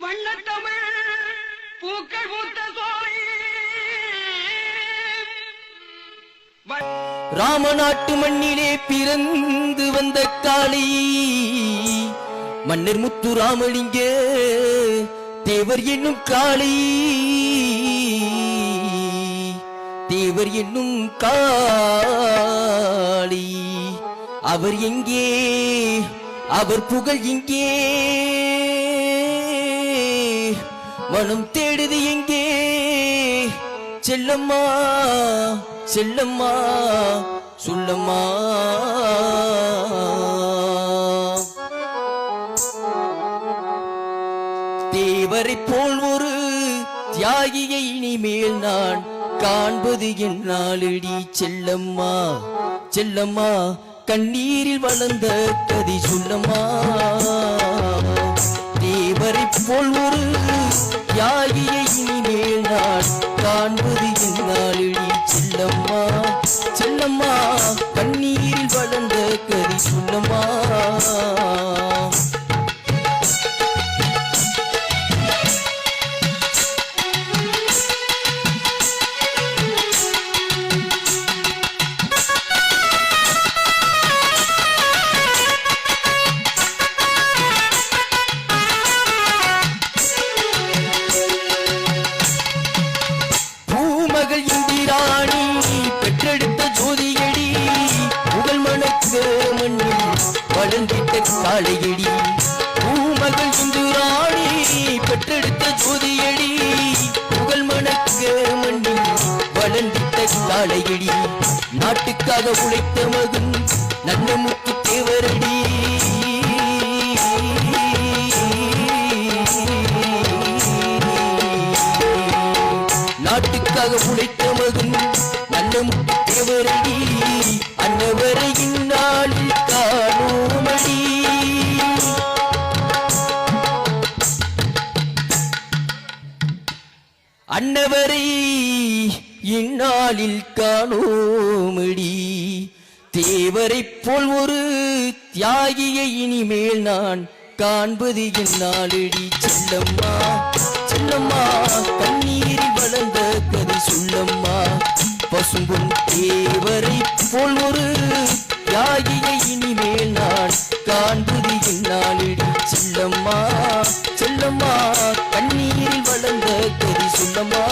வண்ணத்தமிழ் பூக்கள் பூத்த சோலை ராமநாட்டு மண்ணிலே பிறந்து வந்த காளி மன்னர் முத்து ராமலிங்க தேவர் என்னும் காளி தேவர் என்னும் காளி அவர் எங்கே அவர் புகழ் எங்கே மனம் தேடுது எங்கே செல்லம்மா செல்லம்மா சொல்லம்மா தேவரை போல் ஒரு தியாகியை இனிமேல் நான் காண்பது என்னாலடி செல்லம்மா செல்லம்மா கண்ணீரில் வளர்ந்த கதி சொல்லம்மா தேவரை போல் ஒரு தியாகியை இனிமேல் நான் காண்பது என்னாலடி செல்லம்மா செல்லம்மா கண்ணீரில் வளர்ந்த கதி சொல்லம்மா இந்திராணி பெற்றெடுத்த ஜோதியடி புகழ் மணக்க மண்ணில் வளர்ந்திட்ட காளையடி பூமகள் இந்திராணி பெற்றெடுத்த ஜோதியடி புகழ் மணக்க மண்ணில் வளர்ந்திட்ட காளையடி நாட்டுக்காக உழைத்த மகன் நல்ல முத்து தேவரடி நாட்டுக்காக உழைத்த மகன் நல்ல தேவரடி அன்னவரை இந்நாளில் காணோமடி அன்னவரை இந்நாளில் காணோமடி தேவரை போல் ஒரு தியாகியை இனிமேல் நான் காண்பது என்னாலடி செல்லம்மா செல்லம்மா கண்ணீரில் வளர்ந்த கதை சொல்லம்மா பசும்பொன் தேவரை போல் ஒரு தியாகியை இனிமேல் நான் காண்பது என்னாலடி செல்லம்மா செல்லம்மா கண்ணீரில் வளர்ந்த கதை சொல்லம்மா